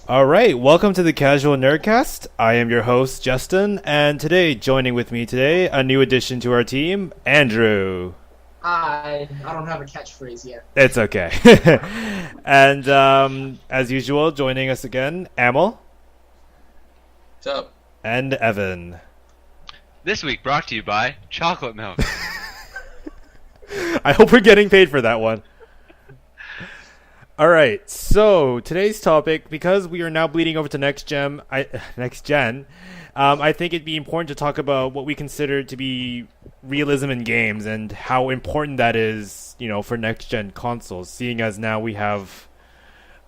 All right, welcome to the Casual Nerdcast. I am your host, Justin, and today, joining with me today, a new addition to our team, Andrew. I don't have a catchphrase yet. It's okay. And as usual, joining us again, Amel. What's up? And Evan. This week brought to you by Chocolate Milk. I hope we're getting paid for that one. All right, so today's topic, because we are now bleeding over to next gen, I think it'd be important to talk about what we consider to be realism in games and how important that is, for next gen consoles. Seeing as now we have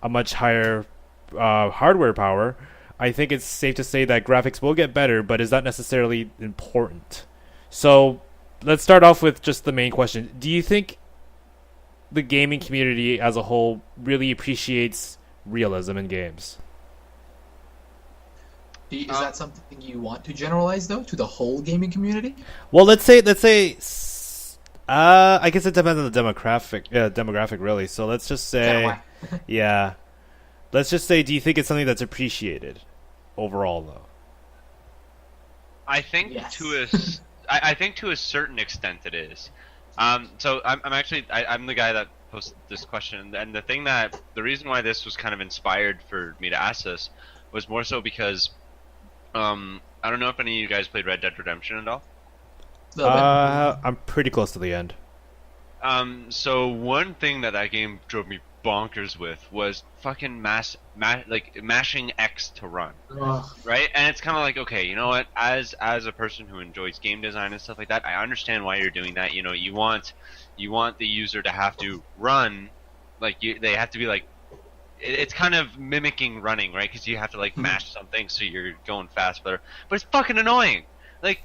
a much higher hardware power, I think it's safe to say that graphics will get better, but is that necessarily important? So let's start off with just the main question: do you think the gaming community as a whole really appreciates realism in games? Is that something you want to generalize, though, to the whole gaming community? Well, let's say, I guess it depends on the demographic, really. So let's just say, yeah, let's just say, do you think it's something that's appreciated overall, though? I think Yes. I think to a certain extent it is. So I'm the guy that posted this question, and the reason why this was kind of inspired for me to ask this was more so because I don't know if any of you guys played Red Dead Redemption at all. I'm pretty close to the end. So one thing that game drove me bonkers with was fucking mashing X to run. Ugh. Right? And it's kind of like, okay, you know what? As a person who enjoys game design and stuff like that, I understand why you're doing that. You want the user to have to run, they have to be like, it's kind of mimicking running, right? Because you have to mash something so you're going fast, but it's fucking annoying. I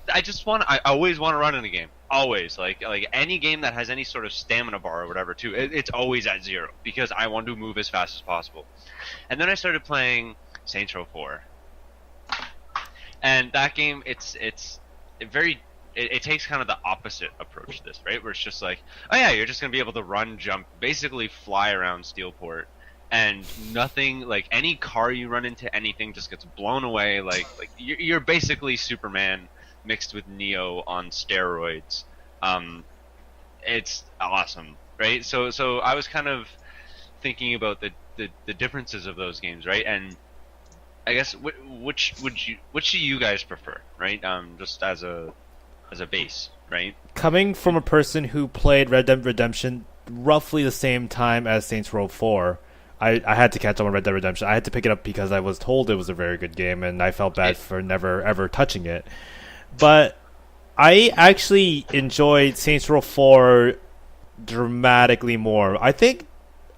always want to run in a game. Always. Like any game that has any sort of stamina bar or whatever too, it's always at 0 because I want to move as fast as possible. And then I started playing Saints Row 4. And that game, it takes kind of the opposite approach to this, right? Where it's just like, oh yeah, you're just going to be able to run, jump, basically fly around Steelport. And nothing, any car you run into, anything just gets blown away. You're basically Superman mixed with Neo on steroids. It's awesome, right? So I was kind of thinking about the differences of those games, right? And I guess which do you guys prefer, right? Just as a base, right? Coming from a person who played Red Dead Redemption roughly the same time as Saints Row 4, I had to catch up on Red Dead Redemption. I had to pick it up because I was told it was a very good game, and I felt bad for never ever touching it. But I actually enjoyed Saints Row 4 dramatically more. I think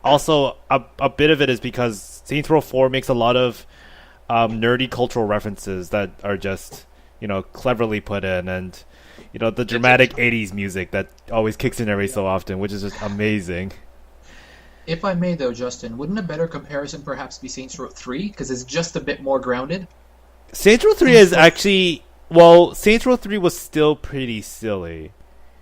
also a bit of it is because Saints Row 4 makes a lot of nerdy cultural references that are just, cleverly put in, and the dramatic 80s music that always kicks in every so often, which is just amazing. If I may, though, Justin, wouldn't a better comparison perhaps be Saints Row 3? Because it's just a bit more grounded. Saints Row 3 is actually... Well, Saints Row 3 was still pretty silly.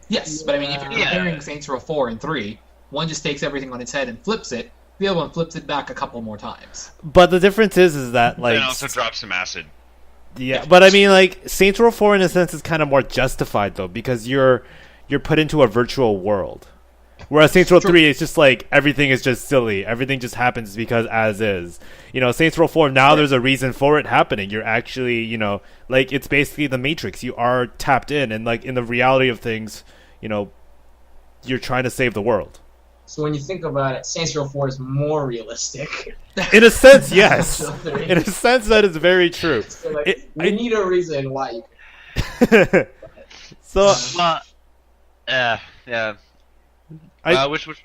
Yes, but I mean, if you're comparing Saints Row 4 and 3, one just takes everything on its head and flips it, the other one flips it back a couple more times. But the difference is that, And also drops some acid. Yeah, but I mean, Saints Row 4 in a sense is kind of more justified, though, because you're put into a virtual world. Whereas Saints Row 3 is just everything is just silly. Everything just happens because as is. Saints Row 4, now there's a reason for it happening. You're actually, it's basically the Matrix. You are tapped in, and in the reality of things, you're trying to save the world. So when you think about it, Saints Row 4 is more realistic. In a sense, yes. In a sense, that is very true. So, we need a reason why you So, Yeah. Which one?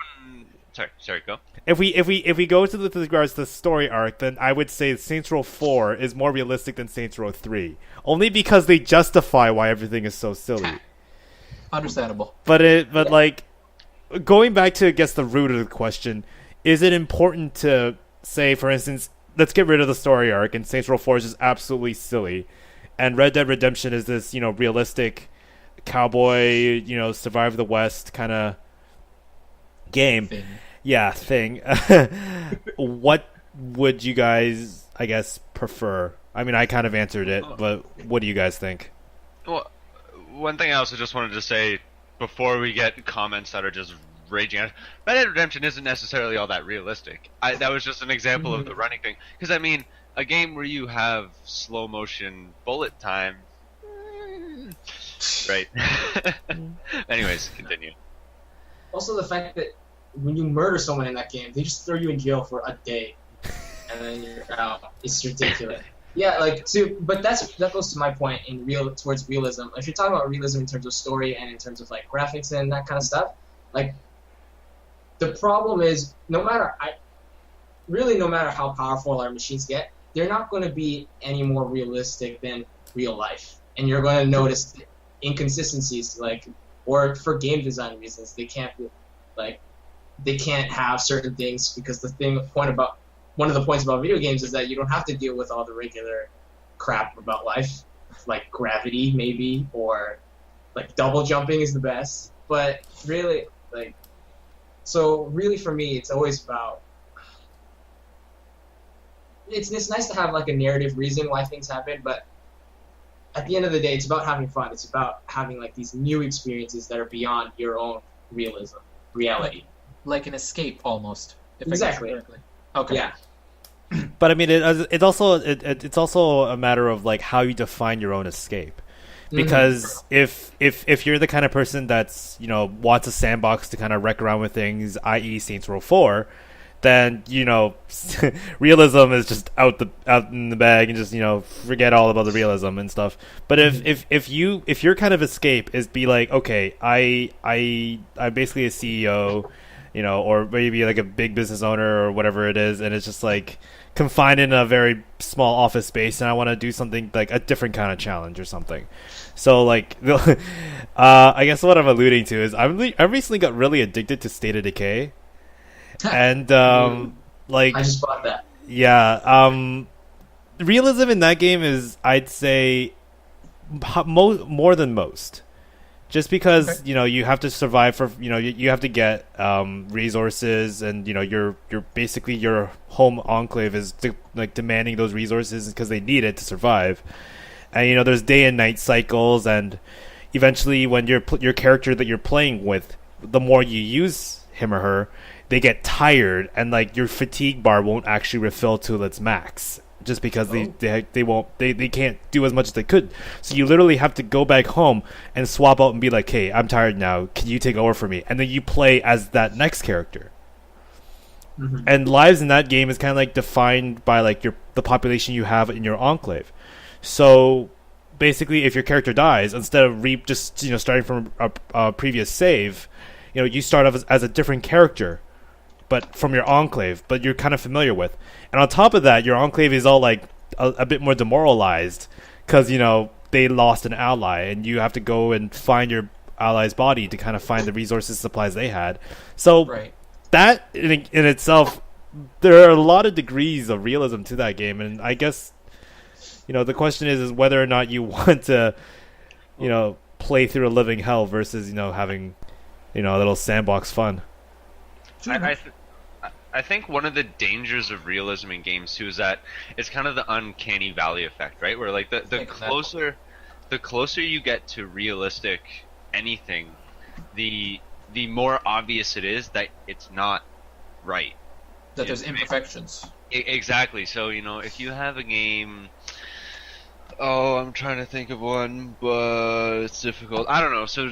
Sorry, go. If we go to with regards to the story arc, then I would say Saints Row 4 is more realistic than Saints Row 3, only because they justify why everything is so silly. Understandable. But going back to, I guess, the root of the question, is it important to say, for instance, let's get rid of the story arc, and Saints Row 4 is just absolutely silly, and Red Dead Redemption is this, realistic cowboy, survive the West kind of game. Thing. Yeah, thing. What would you guys I guess, prefer? I mean, I kind of answered it, but what do you guys think? Well, one thing I also just wanted to say before we get comments that are just raging at, Red Dead Redemption isn't necessarily all that realistic. That was just an example of the running thing. Because, I mean, a game where you have slow motion bullet time... Right. Anyways, continue. Also, the fact that when you murder someone in that game, they just throw you in jail for a day, and then you're out. It's ridiculous. Yeah, but that goes to my point towards realism. If you're talking about realism in terms of story and in terms of like graphics and that kind of stuff, like the problem is no matter how powerful our machines get, they're not going to be any more realistic than real life, and you're going to notice inconsistencies, or for game design reasons, they can't have certain things because one of the points about video games is that you don't have to deal with all the regular crap about life, like gravity maybe, or like double jumping is the best. But really, really for me, it's always about. It's nice to have like a narrative reason why things happen, but at the end of the day, it's about having fun. It's about having like these new experiences that are beyond your own reality. Like an escape, almost. Exactly. Okay. Yeah. But I mean, it's also a matter of like how you define your own escape. Because if you're the kind of person that's wants a sandbox to kind of wreck around with things, i.e. Saints Row 4, then realism is just out in the bag and just forget all about the realism and stuff. But if your kind of escape is be like, okay, I'm basically a CEO, or maybe like a big business owner or whatever it is, and it's just like confined in a very small office space, and I want to do something like a different kind of challenge or something. So like, I guess what I'm alluding to is I recently got really addicted to State of Decay. And I just bought that. Yeah, realism in that game is, I'd say, more than most. Just because you have to survive for you have to get resources, and you're basically your home enclave is demanding those resources because they need it to survive. And there's day and night cycles, and eventually when your character that you're playing with, the more you use him or her, they get tired, and like your fatigue bar won't actually refill to its max, just because they can't do as much as they could. So you literally have to go back home and swap out and be like, hey, I'm tired now, can you take over for me? And then you play as that next character. And lives in that game is kind of like defined by like the population you have in your enclave. So basically, if your character dies, instead of just starting from a previous save, you start off as a different character, but from your enclave, but you're kind of familiar with. And on top of that, your enclave is all like a bit more demoralized because, they lost an ally, and you have to go and find your ally's body to kind of find the resources, supplies they had. So that in itself, there are a lot of degrees of realism to that game. And I guess, the question is whether or not you want to, play through a living hell versus, having, a little sandbox fun. I think one of the dangers of realism in games too is that it's kind of the uncanny valley effect, right? Where like the closer you get to realistic anything, the more obvious it is that it's not right. That there's imperfections. Exactly. So if you have a game, I'm trying to think of one, but it's difficult. I don't know. So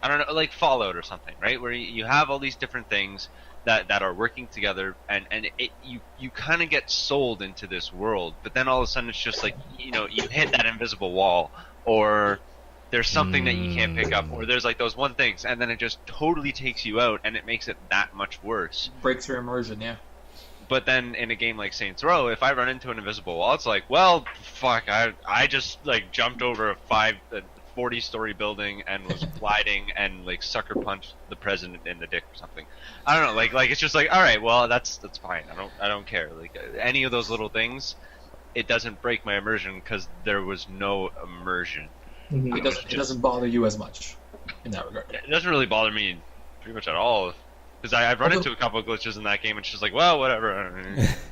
I don't know, like Fallout or something, right? Where you have all these different things that are working together, and you kind of get sold into this world, but then all of a sudden it's just like, you hit that invisible wall, or there's something that you can't pick up, or there's like those one things, and then it just totally takes you out, and it makes it that much worse. Breaks your immersion, yeah. But then in a game like Saints Row, if I run into an invisible wall, it's like, well, fuck, I just like jumped over a 40-story building and was gliding and like sucker punched the president in the dick or something. I don't know, like it's just like, all right, well, that's fine. I don't care. Like any of those little things, it doesn't break my immersion because there was no immersion. It doesn't bother you as much in that regard. It doesn't really bother me pretty much at all. Because I've run into a couple of glitches in that game, and it's just like, well, whatever.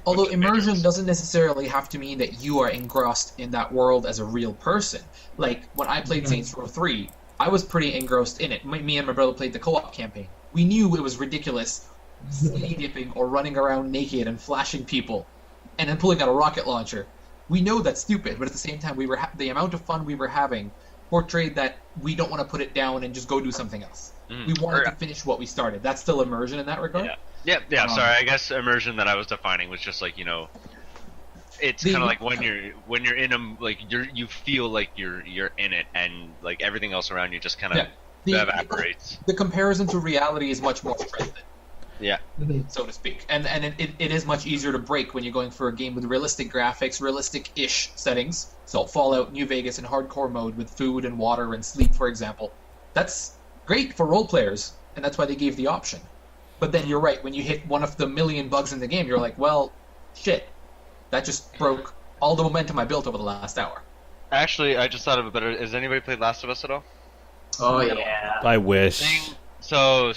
Although immersion doesn't necessarily have to mean that you are engrossed in that world as a real person. Like, when I played Saints Row 3, I was pretty engrossed in it. Me and my brother played the co-op campaign. We knew it was ridiculous flea dipping or running around naked and flashing people and then pulling out a rocket launcher. We know that's stupid, but at the same time, the amount of fun we were having portrayed that we don't want to put it down and just go do something else. We wanted to finish what we started. That's still immersion in that regard? Yeah. Sorry, I guess immersion that I was defining was just like, it's kind of like when you're in you feel like you're in it, and like everything else around you just kind of evaporates. The comparison to reality is much more strengthened. Yeah. So to speak. And it is much easier to break when you're going for a game with realistic graphics, realistic-ish settings. So Fallout, New Vegas, and hardcore mode with food and water and sleep, for example. That's great for role players, and that's why they gave the option. But then you're right, when you hit one of the million bugs in the game, you're like, well, shit. That just broke all the momentum I built over the last hour. Actually, I just thought of a better... Has anybody played Last of Us at all? Oh, yeah. I wish. So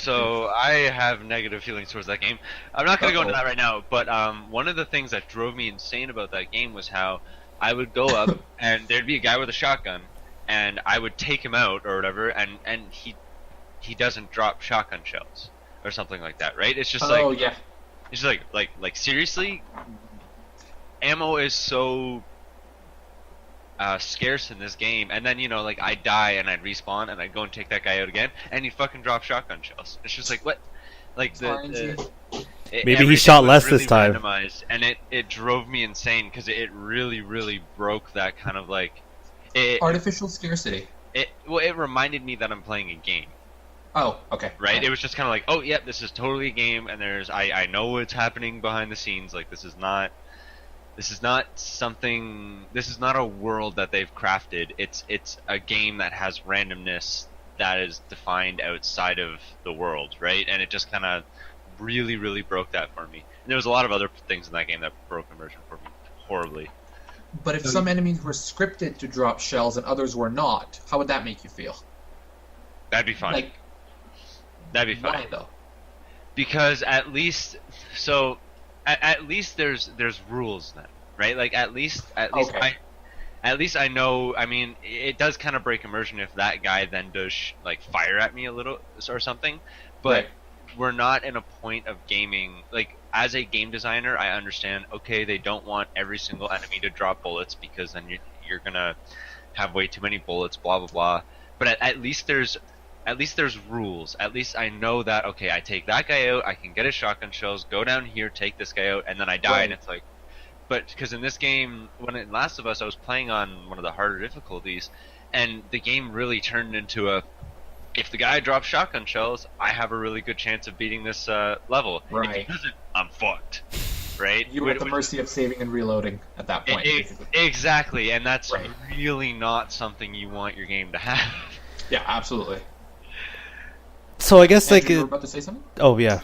I have negative feelings towards that game. I'm not going to go into that right now, but one of the things that drove me insane about that game was how I would go up and there'd be a guy with a shotgun, and I would take him out or whatever, and he doesn't drop shotgun shells or something like that, right? It's just it's just like seriously, ammo is so scarce in this game, and then I die and I'd respawn and I'd go and take that guy out again, and he'd fucking drop shotgun shells. It's just like, what? Like maybe he shot less really this time. And it drove me insane because it really broke that kind of artificial scarcity. It reminded me that I'm playing a game. Oh, okay. Right? It was just kind of like, oh, yeah, this is totally a game, and I know what's happening behind the scenes. Like, this is not a world that they've crafted. It's a game that has randomness that is defined outside of the world, right? And it just kind of really broke that for me. And there was a lot of other things in that game that broke immersion for me horribly. But if some enemies were scripted to drop shells and others were not, how would that make you feel? That'd be fine. That'd be fine. Why though? Because at least there's rules then, right? Like at least I know. I mean, it does kind of break immersion if that guy then does fire at me a little or something. But we're not in a point of gaming. Like as a game designer, I understand. Okay, they don't want every single enemy to drop bullets because then you're gonna have way too many bullets. Blah blah blah. But at least there's rules. At least I know that, okay, I take that guy out, I can get his shotgun shells, go down here, take this guy out, and then I die, and it's like... But, because in this game, in Last of Us, I was playing on one of the harder difficulties, and the game really turned into if the guy drops shotgun shells, I have a really good chance of beating this level. Right. If he doesn't, I'm fucked. Right? You're at the mercy of saving and reloading at that point. Exactly, and that's really not something you want your game to have. Yeah, absolutely. So I guess Andrew, you were about to say something? Oh yeah.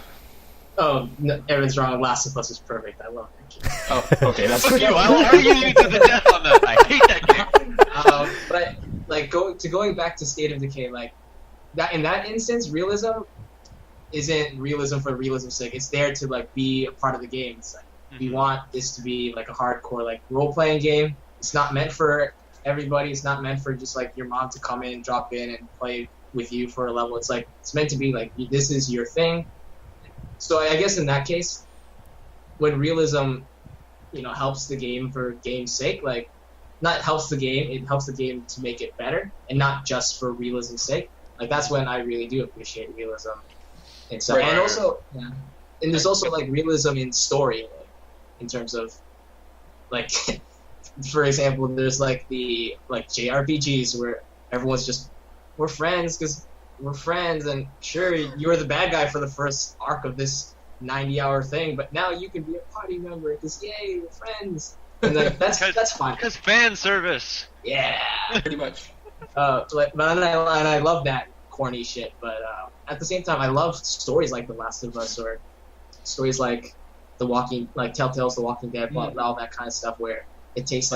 Oh, no, Aaron's wrong. Last of Us is perfect. I love that game. Oh, okay, that's good. I'll argue you to the death on that. I hate that game. But going back to State of Decay, that in that instance, realism isn't realism for realism's sake. It's there to be a part of the game. It's we want this to be a hardcore role playing game. It's not meant for everybody. It's not meant for just your mom to come in, drop in, and play with you for a level. It's it's meant to be this is your thing. So I guess in that case, when realism, helps the game for game's sake, not helps the game, it helps the game to make it better, and not just for realism's sake. That's when I really do appreciate realism and stuff. And also, and there's also realism in story, in terms of for example, there's the JRPGs where everyone's just we're friends because we're friends, and sure, you're the bad guy for the first arc of this 90-hour thing, but now you can be a party member because yay, we're friends, and that's fine. Because fan service. Yeah, pretty much. But I love that corny shit. But at the same time, I love stories like The Last of Us, or stories like Telltale's The Walking Dead, all that kind of stuff, where it takes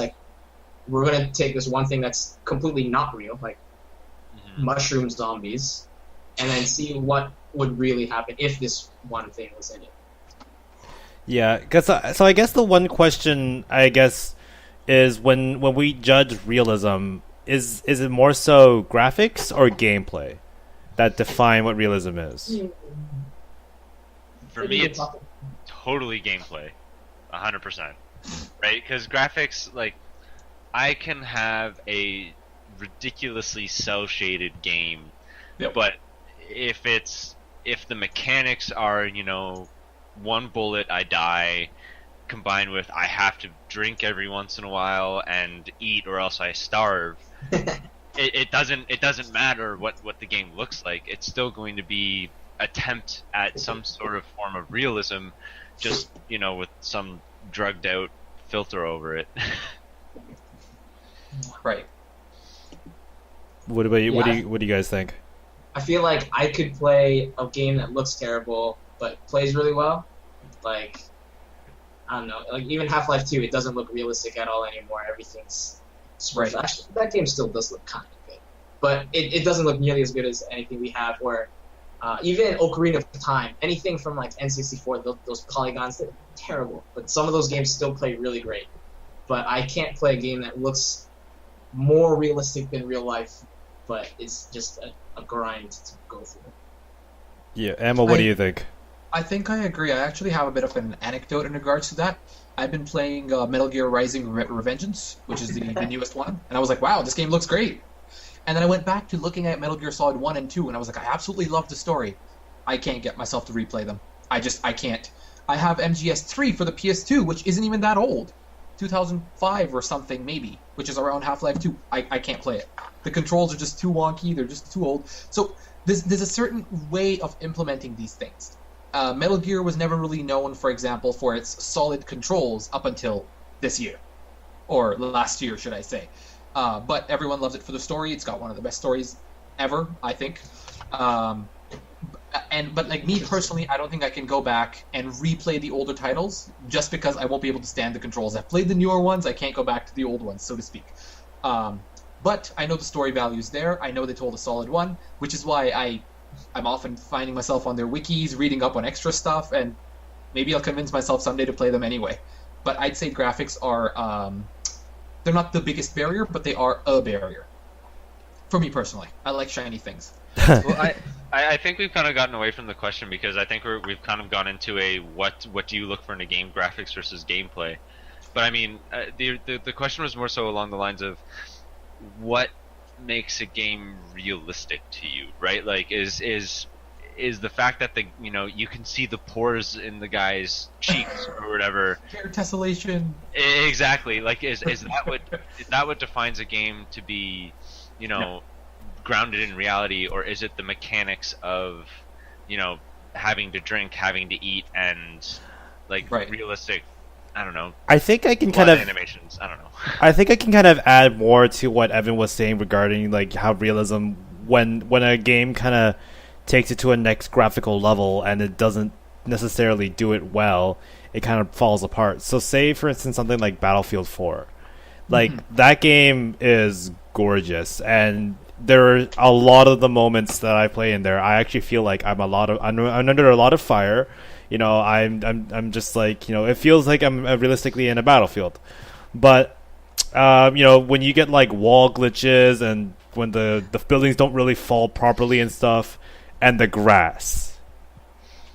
we're gonna take this one thing that's completely not real, mushroom zombies, and then see what would really happen if this one thing was in it. Yeah, so I guess the one question is when we judge realism, is it more so graphics or gameplay that define what realism is? For me, it's totally gameplay, 100%. Right? Because graphics, like, I can have a ridiculously cel-shaded game, but if the mechanics are, one bullet I die, combined with I have to drink every once in a while and eat or else I starve, it doesn't matter what the game looks like. It's still going to be attempt at some sort of form of realism, just with some drugged out filter over it. Right. What about you? Yeah. What do you guys think? I feel like I could play a game that looks terrible but plays really well. Like, I don't know, like even Half-Life 2, it doesn't look realistic at all anymore. Everything's right. Actually, that game still does look kind of good, but it doesn't look nearly as good as anything we have. Or even Ocarina of Time, anything from like N64, those polygons, they're terrible. But some of those games still play really great. But I can't play a game that looks more realistic than real life, but it's just a grind to go through. Yeah, Emma, what do you think? I think I agree. I actually have a bit of an anecdote in regards to that. I've been playing Metal Gear Rising Revengeance, which is the newest one, and I was like, wow, this game looks great. And then I went back to looking at Metal Gear Solid 1 and 2, and I was like, I absolutely love the story. I can't get myself to replay them. I can't. I have MGS3 for the PS2, which isn't even that old. 2005 or something, maybe, which is around Half-Life 2. I can't play it. The controls are just too wonky, they're just too old. So there's a certain way of implementing these things. Metal Gear was never really known, for example, for its solid controls up until this year. Or last year, should I say. But everyone loves it for the story. It's got one of the best stories ever, I think. But like me personally, I don't think I can go back and replay the older titles just because I won't be able to stand the controls. I've played the newer ones. I can't go back to the old ones, so to speak. But I know the story value's there. I know they told a solid one, which is why I'm often finding myself on their wikis, reading up on extra stuff, and maybe I'll convince myself someday to play them anyway. But I'd say graphics are, they're not the biggest barrier, but they are a barrier. For me personally. I like shiny things. Well, I think we've kind of gotten away from the question because I think we've kind of gone into a what do you look for in a game, graphics versus gameplay. But I mean, the question was more so along the lines of what makes a game realistic to you, right? Like, is the fact that you can see the pores in the guy's cheeks or whatever. Hair tessellation. Exactly. Like, is that what defines a game to be, No. grounded in reality, or is it the mechanics of, having to drink, having to eat, and like realistic? I don't know. I think I can kind of animations. I don't know. I think I can kind of add more to what Evan was saying regarding like how realism, when a game kind of takes it to a next graphical level and it doesn't necessarily do it well, it kind of falls apart. So say for instance something like Battlefield 4. Like that game is gorgeous, and there are a lot of the moments that I play in there I actually feel like I'm under a lot of fire. I'm just like, it feels like I'm realistically in a battlefield. But when you get like wall glitches and when the buildings don't really fall properly and stuff, and the grass.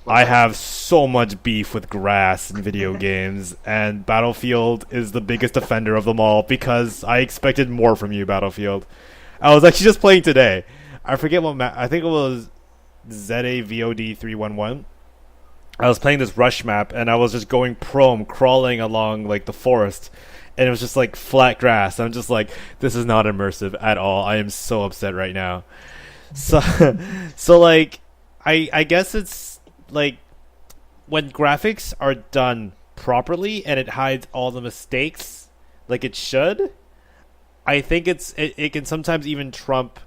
I have so much beef with grass in video games, and Battlefield is the biggest offender of them all because I expected more from you, Battlefield. I was actually just playing today. I forget what map. I think it was ZAVOD 311. I was playing this rush map, and I was just going prone, crawling along like the forest, and it was just like flat grass. I'm just like, this is not immersive at all. I am so upset right now. So like, I guess it's like when graphics are done properly and it hides all the mistakes like it should, I think it can sometimes even trump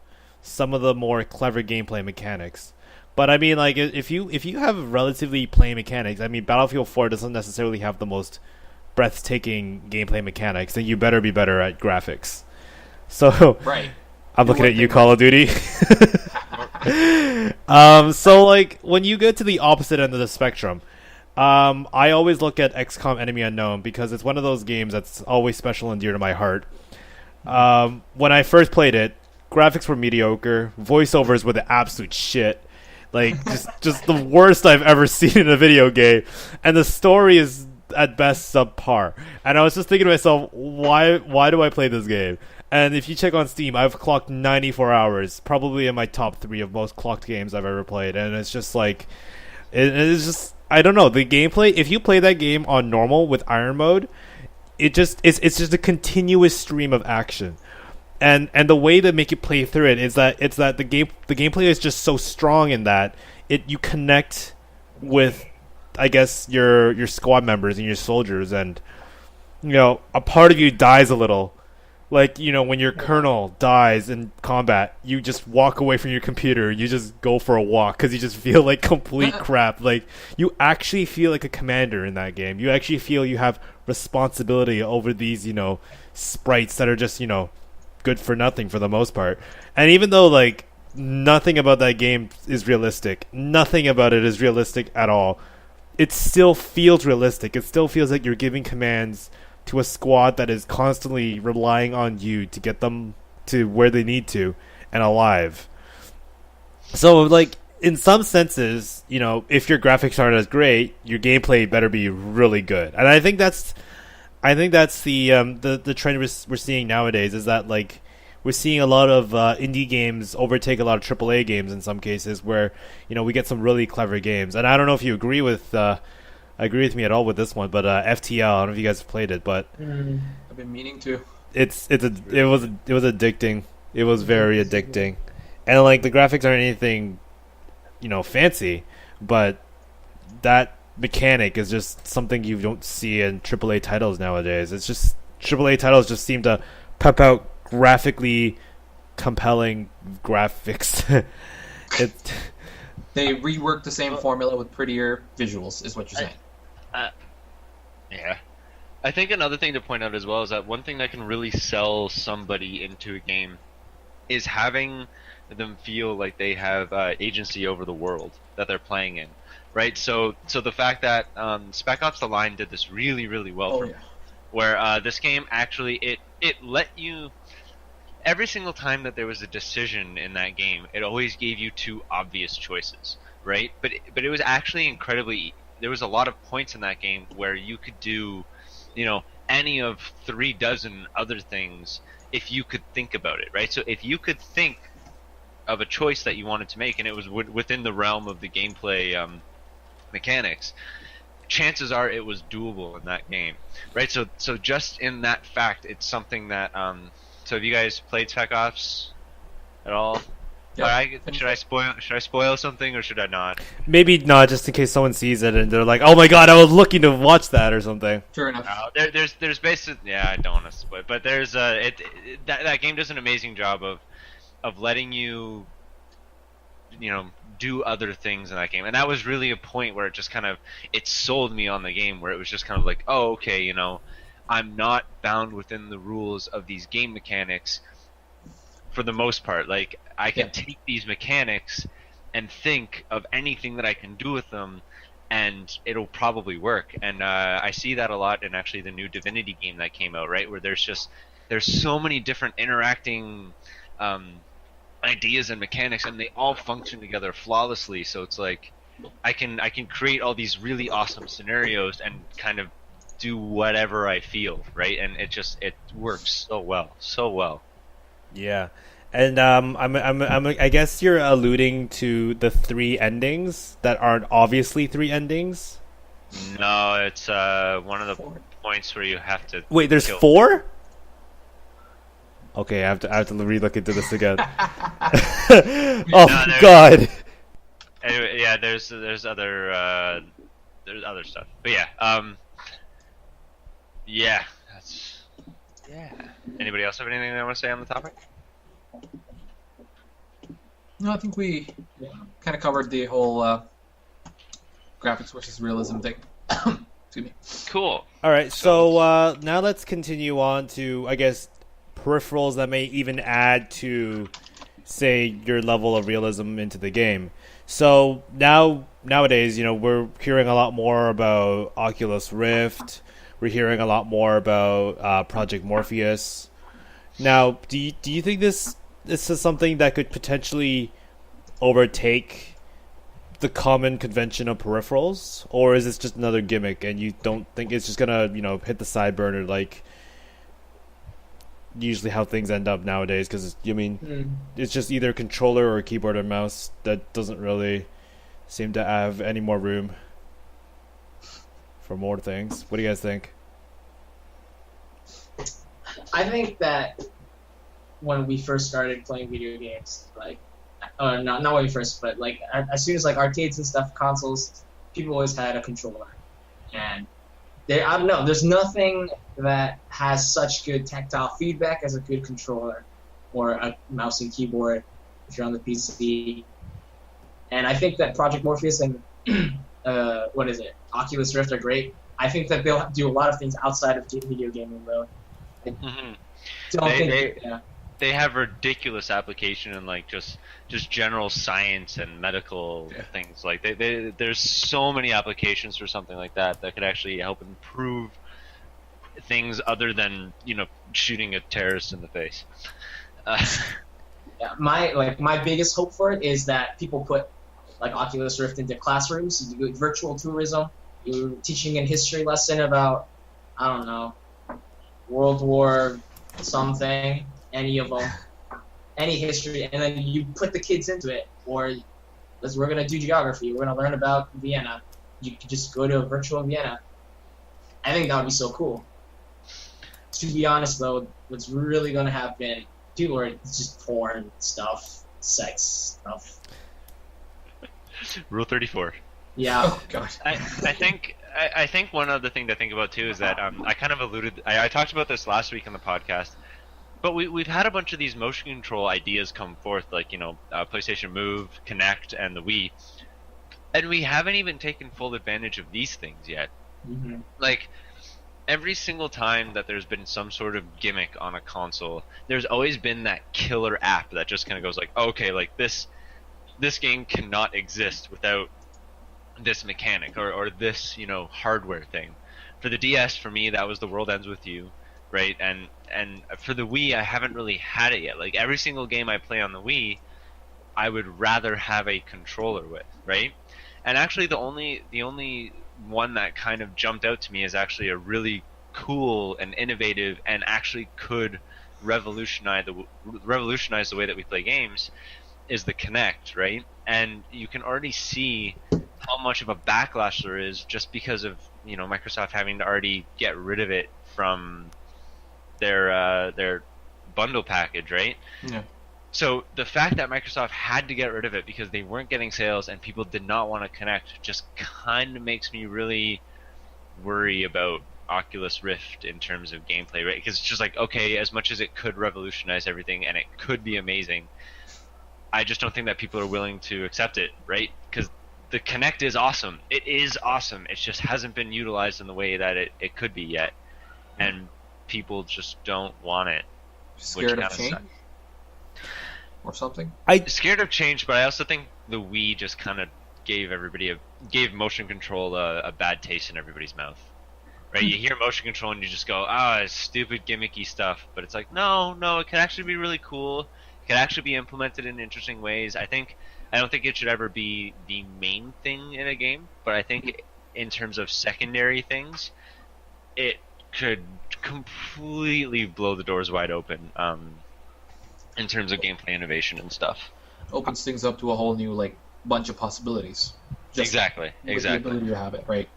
some of the more clever gameplay mechanics. But I mean, like, if you have relatively plain mechanics, I mean, Battlefield 4 doesn't necessarily have the most breathtaking gameplay mechanics, then you better be better at graphics. So, right. I'm looking at you, Call of Duty. So like when you get to the opposite end of the spectrum, I always look at XCOM Enemy Unknown because it's one of those games that's always special and dear to my heart. When I first played it, graphics were mediocre, voiceovers were the absolute shit. Like just the worst I've ever seen in a video game, and the story is at best subpar. And I was just thinking to myself, why do I play this game? And if you check on Steam, I've clocked 94 hours, probably in my top 3 of most clocked games I've ever played. And it's just like, it's just, I don't know, the gameplay. If you play that game on normal with Iron Mode, it's just a continuous stream of action. And the way to make you play through it is that the gameplay is just so strong in that you connect with, I guess, your squad members and your soldiers, and you know, a part of you dies a little. Like, you know, when your colonel dies in combat, you just walk away from your computer. You just go for a walk because you just feel like complete crap. Like, you actually feel like a commander in that game. You actually feel you have responsibility over these, you know, sprites that are just, you know, good for nothing for the most part. And even though, like, nothing about that game is realistic, nothing about it is realistic at all, it still feels realistic. It still feels like you're giving commands to a squad that is constantly relying on you to get them to where they need to and alive. So, like, in some senses, you know, if your graphics aren't as great, your gameplay better be really good. And I think that's the trend we're seeing nowadays, is that, like, we're seeing a lot of indie games overtake a lot of AAA games in some cases, where, you know, we get some really clever games. And I don't know if you agree with me at all with this one, but FTL, I don't know if you guys have played it, but I've been meaning to. it was addicting. It was very addicting, and like the graphics aren't anything, you know, fancy, but that mechanic is just something you don't see in AAA titles nowadays. It's just AAA titles just seem to pump out graphically compelling graphics. They reworked the same formula with prettier visuals, is what you're saying. Yeah. I think another thing to point out as well is that one thing that can really sell somebody into a game is having them feel like they have agency over the world that they're playing in, right? So the fact that Spec Ops: The Line did this really, really well for me, where this game actually it let you, every single time that there was a decision in that game, it always gave you 2 obvious choices, right? But it was actually incredibly. There was a lot of points in that game where you could do, you know, any of 3 dozen other things if you could think about it, right? So if you could think of a choice that you wanted to make and it was within the realm of the gameplay mechanics, chances are it was doable in that game, right? So just in that fact, it's something that so have you guys played Spec Ops at all? Yeah. Should I spoil something or should I not? Maybe not, just in case someone sees it and they're like, "Oh my god, I was looking to watch that" or something. Sure enough. There's basically, yeah, I don't want to spoil, but there's that game does an amazing job of letting you, you know, do other things in that game, and that was really a point where it just kind of sold me on the game, where it was just kind of like, oh, okay, you know, I'm not bound within the rules of these game mechanics for the most part. Like, I can take these mechanics and think of anything that I can do with them, and it'll probably work. And I see that a lot in actually the new Divinity game that came out, right? Where there's so many different interacting ideas and mechanics, and they all function together flawlessly. So it's like I can create all these really awesome scenarios and kind of do whatever I feel, right? And it works so well. Yeah, and I guess you're alluding to the 3 endings that aren't obviously 3 endings. No, it's one of the points where you have to. Wait, there's 4? Okay, I have to re-look into this again. Oh god. Anyway, yeah, there's other stuff, but yeah, that's Anybody else have anything they want to say on the topic? No, I think we kind of covered the whole graphics versus realism thing. Excuse me. Cool. All right, so now let's continue on to, I guess, peripherals that may even add to say, your level of realism into the game. So nowadays, we're hearing a lot more about Oculus Rift. We're hearing a lot more about Project Morpheus. Now, do you think this is something that could potentially overtake the common convention of peripherals, or is this just another gimmick and you don't think it's just gonna hit the side burner like usually how things end up nowadays? Because it's just either controller or keyboard or mouse that doesn't really seem to have any more room for more things. What do you guys think? I think that when we first started playing video games, like, not when we first, but like as soon as like arcades and stuff, consoles, people always had a controller, and I don't know, there's nothing that has such good tactile feedback as a good controller or a mouse and keyboard if you're on the PC. And I think that Project Morpheus and Oculus Rift are great. I think that they'll do a lot of things outside of video gaming, though. They have ridiculous application in like just general science and medical things. Like there's so many applications for something like that could actually help improve things other than shooting a terrorist in the face. My biggest hope for it is that people put like Oculus Rift into classrooms. You do virtual tourism. You're teaching a history lesson about, I don't know, World War something, any of them, any history, and then you put the kids into it. Or we're going to do geography. We're going to learn about Vienna. You could just go to a virtual Vienna. I think that would be so cool. To be honest, though, what's really going to happen, people are just porn stuff, sex stuff. Rule 34. Yeah. Oh gosh. I think one other thing to think about too is that I kind of alluded. I talked about this last week on the podcast, but we've had a bunch of these motion control ideas come forth, like PlayStation Move, Kinect, and the Wii, and we haven't even taken full advantage of these things yet. Mm-hmm. Like every single time that there's been some sort of gimmick on a console, there's always been that killer app that just kind of goes like, okay, like this game cannot exist without this mechanic or this hardware thing. For the DS, for me, that was The World Ends With You, right? And for the Wii, I haven't really had it yet. Like every single game I play on the Wii, I would rather have a controller with, right? And actually, the only one that kind of jumped out to me is actually a really cool and innovative and actually could revolutionize the way that we play games is the Kinect, right? And you can already see how much of a backlash there is just because of Microsoft having to already get rid of it from their bundle package, right? Yeah. So the fact that Microsoft had to get rid of it because they weren't getting sales and people did not want to connect just kind of makes me really worry about Oculus Rift in terms of gameplay, right? Because it's just like, okay, as much as it could revolutionize everything and it could be amazing, I just don't think that people are willing to accept it, right? Because the Kinect is awesome. It is awesome. It just hasn't been utilized in the way that it could be yet. And people just don't want it. Scared of change? Or something? Scared of change, but I also think the Wii just kind of gave motion control a bad taste in everybody's mouth. Right? You hear motion control and you just go, it's stupid gimmicky stuff. But it's like, no, it can actually be really cool. It can actually be implemented in interesting ways. I don't think it should ever be the main thing in a game, but I think in terms of secondary things, it could completely blow the doors wide open in terms of gameplay innovation and stuff. Opens things up to a whole new bunch of possibilities. Exactly. With the ability to have it, right?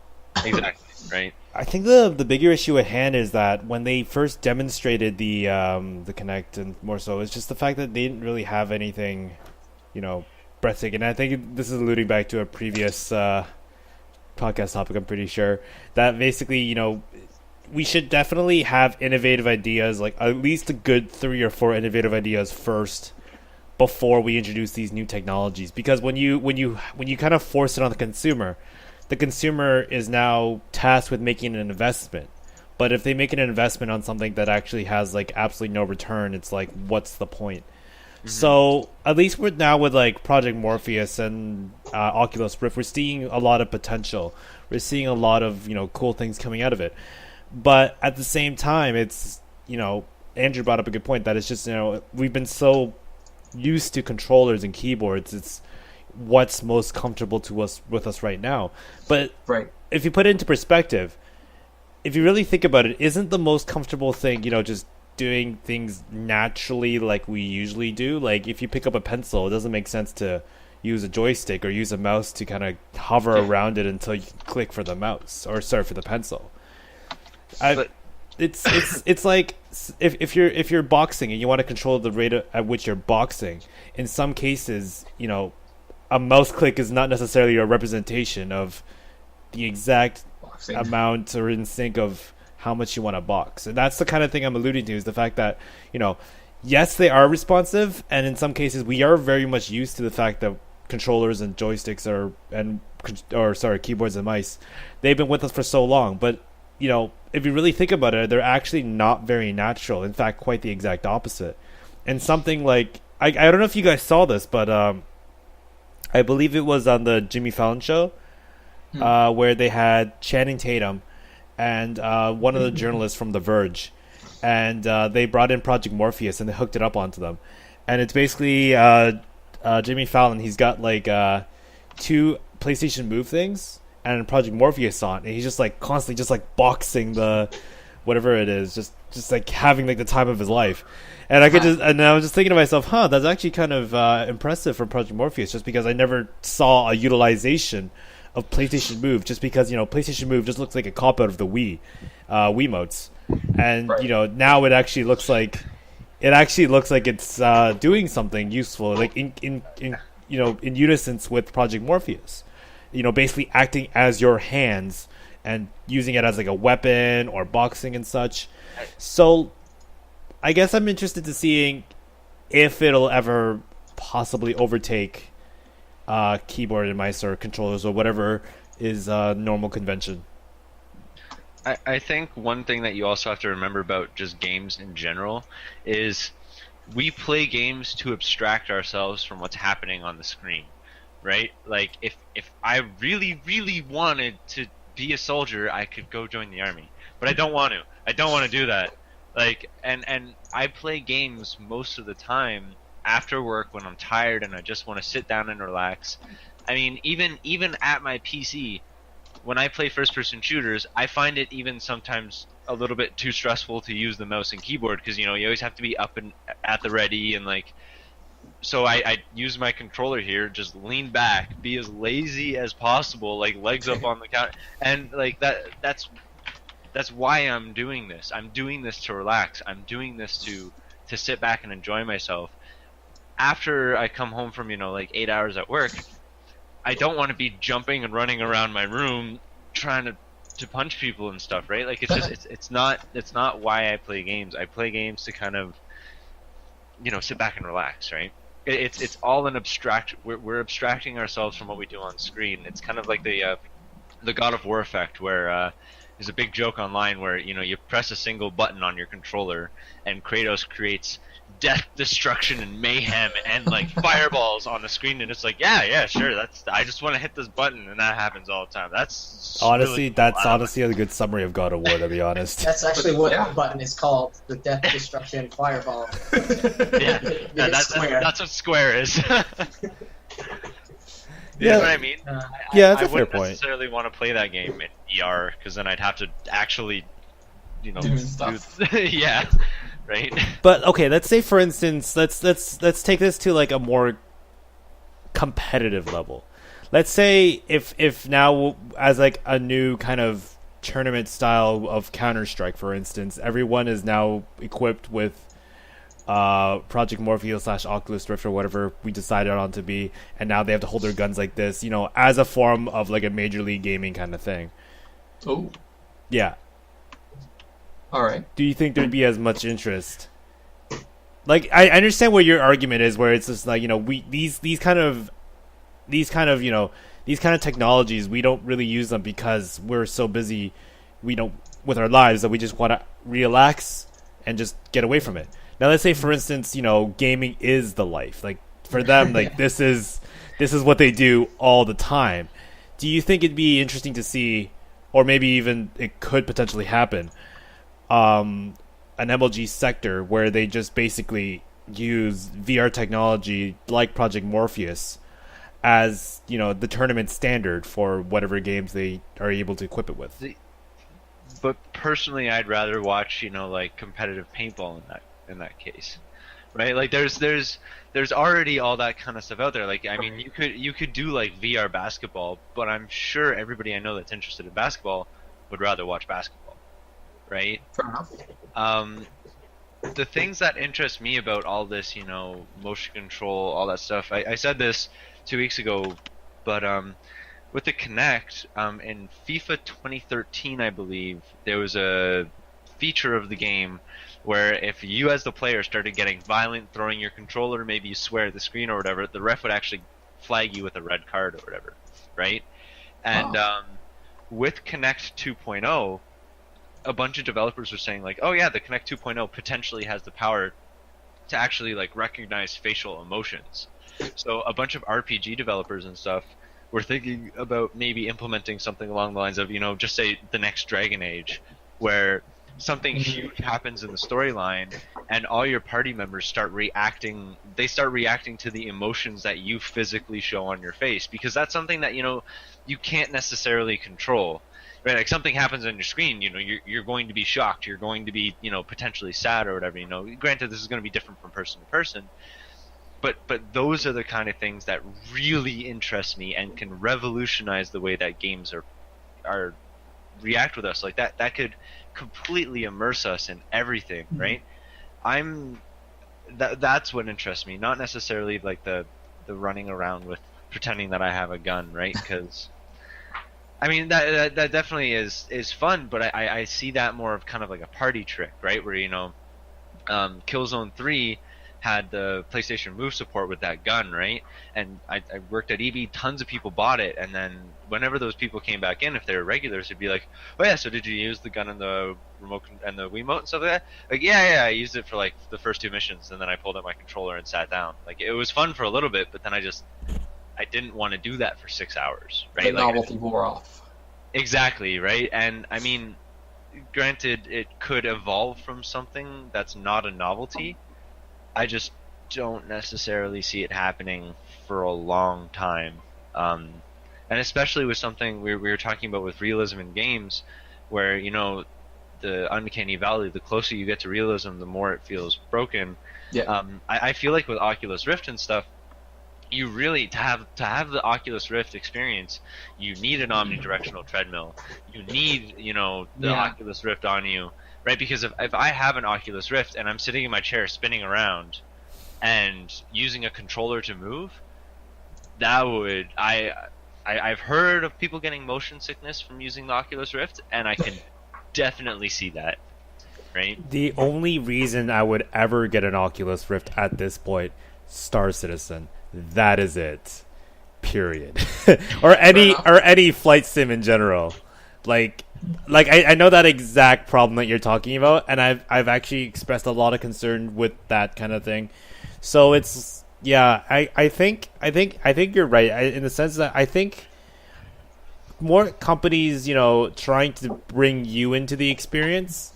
Exactly. Right. I think the bigger issue at hand is that when they first demonstrated the Kinect, and more so, it's just the fact that they didn't really have anything, breathtaking. And I think this is alluding back to a previous podcast topic. I'm pretty sure that basically, we should definitely have innovative ideas, like at least a good 3 or 4 innovative ideas first before we introduce these new technologies. Because when you kind of force it on the consumer is now tasked with making an investment. But if they make an investment on something that actually has absolutely no return, it's like, what's the point? So at least with now with like Project Morpheus and Oculus Rift, we're seeing a lot of potential. We're seeing a lot of cool things coming out of it. But at the same time, it's Andrew brought up a good point that it's just we've been so used to controllers and keyboards. It's what's most comfortable to us with us right now. But if you put it into perspective, if you really think about it, isn't the most comfortable thing just doing things naturally like we usually do? Like if you pick up a pencil, it doesn't make sense to use a joystick or use a mouse to kind of hover around it until you can click for the mouse or for the pencil. It's like if you're boxing and you want to control the rate at which you're boxing, in some cases a mouse click is not necessarily a representation of the exact amount or in sync of how much you want to box. And that's the kind of thing I'm alluding to, is the fact that yes, they are responsive, and in some cases we are very much used to the fact that controllers and joysticks keyboards and mice, they've been with us for so long. But if you really think about it, they're actually not very natural. In fact, quite the exact opposite. And something like I don't know if you guys saw this, but I believe it was on the Jimmy Fallon show where they had Channing Tatum and one of the journalists from The Verge, and they brought in Project Morpheus and they hooked it up onto them. And it's basically Jimmy Fallon. He's got like 2 PlayStation Move things and Project Morpheus on, and he's just like constantly just like boxing the whatever it is, just like having like the time of his life. And I was just thinking to myself, that's actually kind of impressive for Project Morpheus, just because I never saw a utilization of PlayStation Move, just because PlayStation Move just looks like a cop out of the Wiimotes, and now it actually looks like it's doing something useful, like in unison with Project Morpheus. Basically acting as your hands and using it as like a weapon or boxing and such. So I guess I'm interested to seeing if it'll ever possibly overtake keyboard and mice or controllers or whatever is normal convention. I think one thing that you also have to remember about just games in general is we play games to abstract ourselves from what's happening on the screen. Right? Like, if I really, really wanted to be a soldier, I could go join the army. But I don't want to. I don't want to do that. Like, and I play games most of the time after work when I'm tired and I just want to sit down and relax. I mean, even at my PC, when I play first-person shooters, I find it even sometimes a little bit too stressful to use the mouse and keyboard, because, you always have to be up and at the ready, and like, so I use my controller here, just lean back, be as lazy as possible, like legs up on the couch, and like that's why I'm doing this. I'm doing this to relax. I'm doing this to sit back and enjoy myself. After I come home from like 8 hours at work, I don't want to be jumping and running around my room trying to punch people and stuff, right? Like it's not why I play games. I play games to kind of sit back and relax, right? It's all an abstract. We're abstracting ourselves from what we do on screen. It's kind of like the God of War effect, where there's a big joke online where you press a single button on your controller and Kratos creates death, destruction, and mayhem and like fireballs on the screen, and it's like, yeah, sure. I just want to hit this button, and that happens all the time. That's honestly, really cool. honestly a good summary of God of War, to be honest. That's actually what the button is called: the death, destruction, fireball. That's what Square is. You Yeah. know what I mean? Yeah, that's I a fair wouldn't point. necessarily want to play that game in VR, because then I'd have to actually, Do stuff. yeah, right. But okay, let's say for instance, let's take this to like a more competitive level. Let's say if now, as like a new kind of tournament style of Counter-Strike, for instance, everyone is now equipped with Project Morpheus / Oculus Rift or whatever we decided on to be, and now they have to hold their guns like this, as a form of like a Major League Gaming kind of thing. Oh, Yeah. all right. Do you think there'd be as much interest? Like, I understand what your argument is, where it's just like, these kind of technologies, we don't really use them because we're so busy, with our lives, that we just want to relax and just get away from it. Now let's say, for instance, gaming is the life. Like for them, like this is what they do all the time. Do you think it'd be interesting to see, or maybe even it could potentially happen, an MLG sector where they just basically use VR technology like Project Morpheus as the tournament standard for whatever games they are able to equip it with? But personally, I'd rather watch like competitive paintball in that case, right? Like there's already all that kind of stuff out there. Like I mean, you could do like VR basketball, but I'm sure everybody I know that's interested in basketball would rather watch basketball, right? Fair enough. The things that interest me about all this, motion control, all that stuff. I said this 2 weeks ago, but with the Kinect, in FIFA 2013, I believe, there was a feature of the game where if you as the player started getting violent, throwing your controller, maybe you swear at the screen or whatever, the ref would actually flag you with a red card or whatever, right? And with Kinect 2.0, a bunch of developers were saying like, oh yeah, the Kinect 2.0 potentially has the power to actually like recognize facial emotions. So a bunch of RPG developers and stuff were thinking about maybe implementing something along the lines of, just say the next Dragon Age, where something huge happens in the storyline and all your party members start reacting to the emotions that you physically show on your face, because that's something that you can't necessarily control, right? Like something happens on your screen, you're going to be shocked, you're going to be potentially sad or whatever. Granted, this is going to be different from person to person, but those are the kind of things that really interest me and can revolutionize the way that games are react with us. Like that could completely immerse us in everything, right? That's what interests me, not necessarily like the running around with pretending that I have a gun, right? Because I mean that definitely is fun, but I see that more of kind of like a party trick, right? Where Killzone 3 had the PlayStation Move support with that gun, right? And I worked at EB, tons of people bought it, and then whenever those people came back in, if they were regulars, it'd be like, oh yeah, so did you use the gun and the remote and the Wiimote and stuff like that? Like, yeah, I used it for like the first 2 missions, and then I pulled out my controller and sat down. Like, it was fun for a little bit, but then I didn't want to do that for 6 hours, right? The novelty wore off. Exactly, right? And I mean, granted, it could evolve from something that's not a novelty. I just don't necessarily see it happening for a long time. And especially with something we were talking about with realism in games, where, the uncanny valley, the closer you get to realism, the more it feels broken. Yeah. I feel like with Oculus Rift and stuff, you really, to have the Oculus Rift experience, you need an omnidirectional treadmill. You need, the Oculus Rift on you. Right, because if I have an Oculus Rift and I'm sitting in my chair spinning around and using a controller to move, that would I've heard of people getting motion sickness from using the Oculus Rift, and I can definitely see that. Right? The only reason I would ever get an Oculus Rift at this point, Star Citizen. That is it. Period. or any flight sim in general. Like I know that exact problem that you're talking about, and I've actually expressed a lot of concern with that kind of thing. So it's I think you're right in the sense that I think more companies trying to bring you into the experience,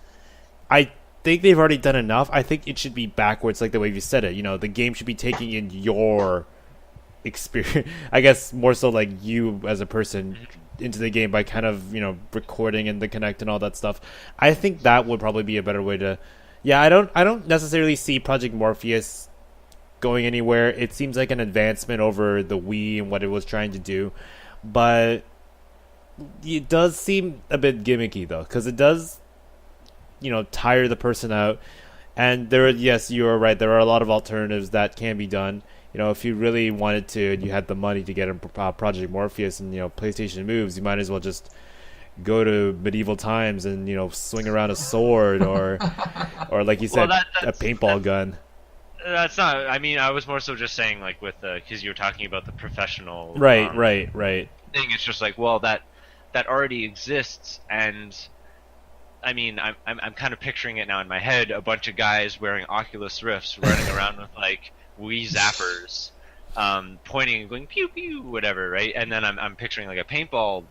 I think they've already done enough. I think it should be backwards, like the way you said it. The game should be taking in your experience. I guess more so like you as a person into the game by kind of recording and the Kinect and all that stuff. I think that would probably be a better way to. I don't necessarily see Project Morpheus going anywhere. It seems like an advancement over the Wii and what it was trying to do, but it does seem a bit gimmicky though, because it does tire the person out. And yes, you are right, there are a lot of alternatives that can be done. If you really wanted to and you had the money to get a Project Morpheus and PlayStation Moves, you might as well just go to medieval times and swing around a sword or like you said, a paintball gun. That's not. I mean, I was more so just saying like with because you were talking about the professional right thing. It's just like, well, that already exists, and I mean, I'm kind of picturing it now in my head, a bunch of guys wearing Oculus Rifts running around with like Wii zappers, pointing and going pew pew, whatever, right? And then I'm picturing like a paintball,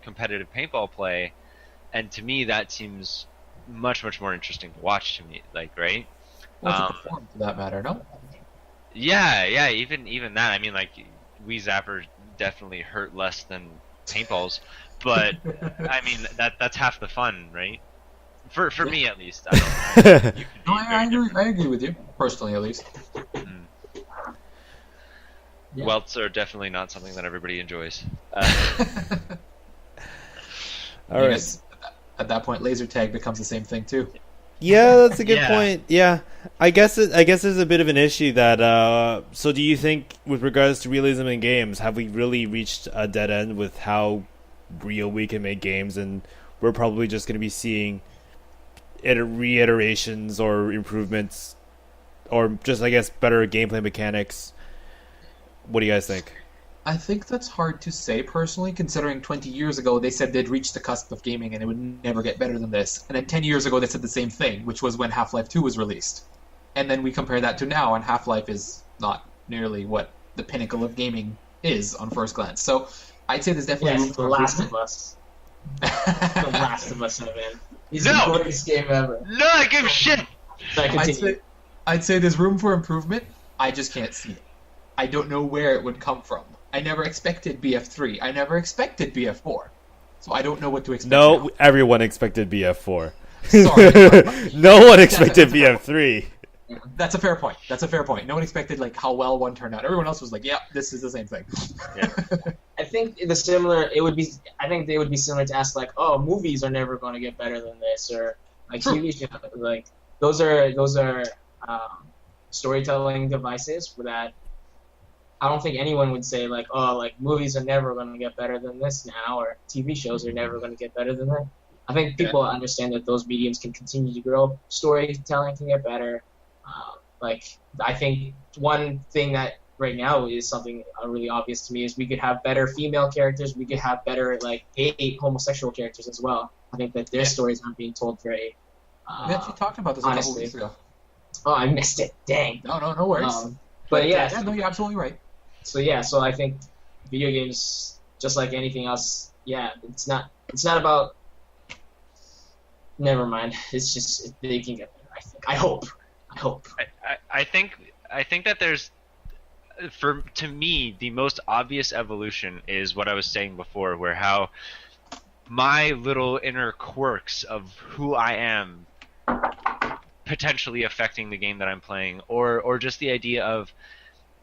competitive paintball play, and to me that seems much more interesting to watch to me, like, right? Well, to perform, for that matter, no? Yeah, even that. I mean, like, Wii zappers definitely hurt less than paintballs, but I mean that's half the fun, right? For me at least. I don't know. No, I agree with you, personally at least. Yeah. Welts are definitely not something that everybody enjoys. All I right. guess at that point, laser tag becomes the same thing too. Yeah, that's a good Yeah. point. Yeah, I guess there's a bit of an issue that. So, do you think, with regards to realism in games, have we really reached a dead end with how real we can make games, and we're probably just going to be seeing reiterations or improvements, or just, I guess, better gameplay mechanics? What do you guys think? I think that's hard to say personally, considering 20 years ago they said they'd reached the cusp of gaming and it would never get better than this. And then 10 years ago they said the same thing, which was when Half-Life 2 was released. And then we compare that to now, and Half-Life is not nearly what the pinnacle of gaming is on first glance. So I'd say there's definitely room Yes, for The Last of improvement. Us. The Last of Us, man. He's No! the greatest game ever. No, I give a shit. So I I'd continue. I'd say there's room for improvement. I just can't see it. I don't know where it would come from. I never expected BF3. I never expected BF4. So I don't know what to expect. No, everyone expected BF4. Sorry. No one expected BF3. That's a fair point. No one expected like how well one turned out. Everyone else was like, "Yeah, this is the same thing." I think I think they would be similar to ask like, oh, movies are never going to get better than this, or like True. TV shows. Like those are storytelling devices for that. I don't think anyone would say like, oh, like movies are never going to get better than this now, or TV shows are never going to get better than that. I think people understand that those mediums can continue to grow. Storytelling can get better. Like I think one thing that right now is something really obvious to me is we could have better female characters. We could have better like gay homosexual characters as well. I think that their stories aren't being told very. We actually talked about this a couple honestly. weeks ago. Oh, I missed it. Dang. No worries. But yeah, no, you're absolutely right. so I think video games, just like anything else, it's not about. Never mind. It's just they can get better. I think. I hope. I think that there's, to me, the most obvious evolution is what I was saying before, where how my little inner quirks of who I am potentially affecting the game that I'm playing, or just the idea of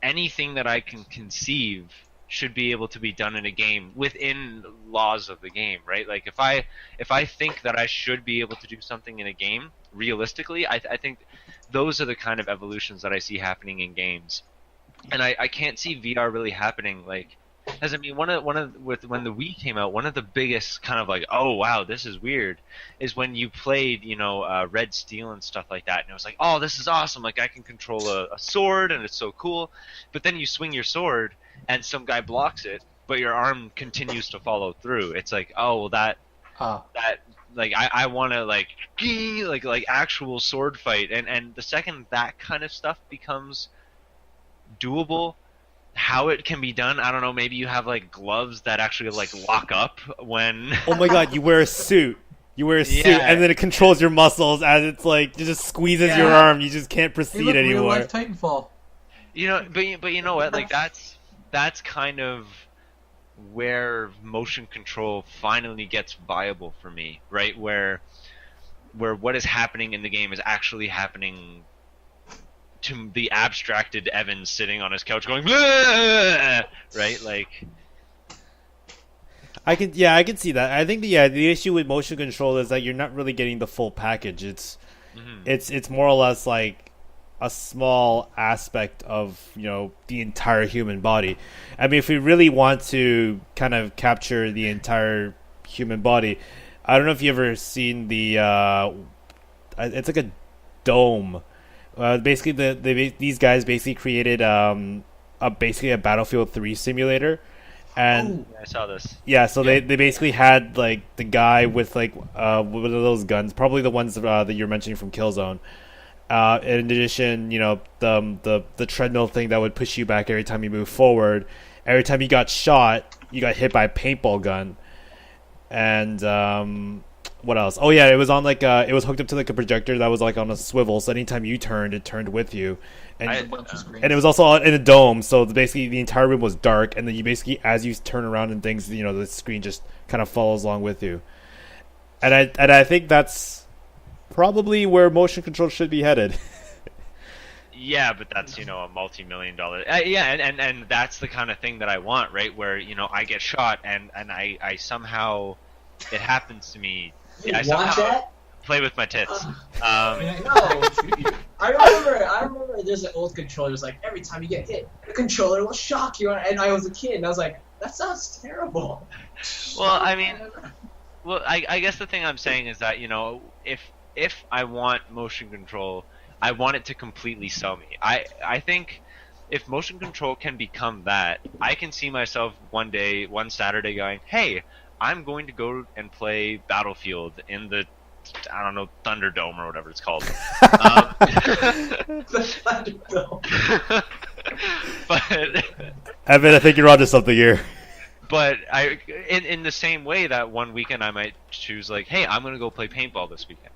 anything that I can conceive should be able to be done in a game within laws of the game, right? Like if I think that I should be able to do something in a game realistically, I think those are the kind of evolutions that I see happening in games, and I can't see VR really happening. Like, as I mean, when the Wii came out, one of the biggest kind of like, oh wow, this is weird, is when you played, Red Steel and stuff like that, and it was like, oh, this is awesome, like I can control a sword and it's so cool, but then you swing your sword and some guy blocks it, but your arm continues to follow through. It's like, oh well, that like I want to like actual sword fight, and the second that kind of stuff becomes doable, how it can be done, I don't know, maybe you have like gloves that actually like lock up when Oh my god, you wear a suit. Yeah. And then it controls your muscles as it's like, it just squeezes your arm. You just can't Hey, proceed look, real anymore. life Titanfall. but you know what, like that's kind of where motion control finally gets viable for me, right? Where what is happening in the game is actually happening to the abstracted Evan sitting on his couch going, "Bleh!" Right? Like, I can see that. I think the issue with motion control is that you're not really getting the full package. It's more or less like a small aspect of the entire human body. I mean, if we really want to kind of capture the entire human body, I don't know if you ever seen it's like a dome. Basically, these guys basically created basically a Battlefield 3 simulator, And I saw this. yeah, so they basically had like the guy with like one of those guns, probably the ones that you're mentioning from Killzone. In addition, the treadmill thing that would push you back every time you move forward. Every time you got shot, you got hit by a paintball gun. And what else? Oh yeah, it was on like it was hooked up to like a projector that was like on a swivel. So anytime you turned, it turned with you. And and it was also in a dome, so basically the entire room was dark. And then you basically, as you turn around and things, the screen just kind of follows along with you. And I think that's probably where motion control should be headed. Yeah, but that's a multi-million-dollar. Yeah, and that's the kind of thing that I want, right? Where I get shot and I somehow it happens to me. You I want somehow that? play with my tits. No. I remember there's an old controller. It's like every time you get hit, the controller will shock you. And I was a kid, and I was like, that sounds terrible. Well, I mean, I guess the thing I'm saying is that if I want motion control, I want it to completely sell me. I think if motion control can become that, I can see myself one Saturday going, hey, I'm going to go and play Battlefield in the, I don't know, Thunderdome or whatever it's called. The Thunderdome. But Evan, I think you're onto something here. But in the same way that one weekend I might choose like, hey, I'm going to go play paintball this weekend,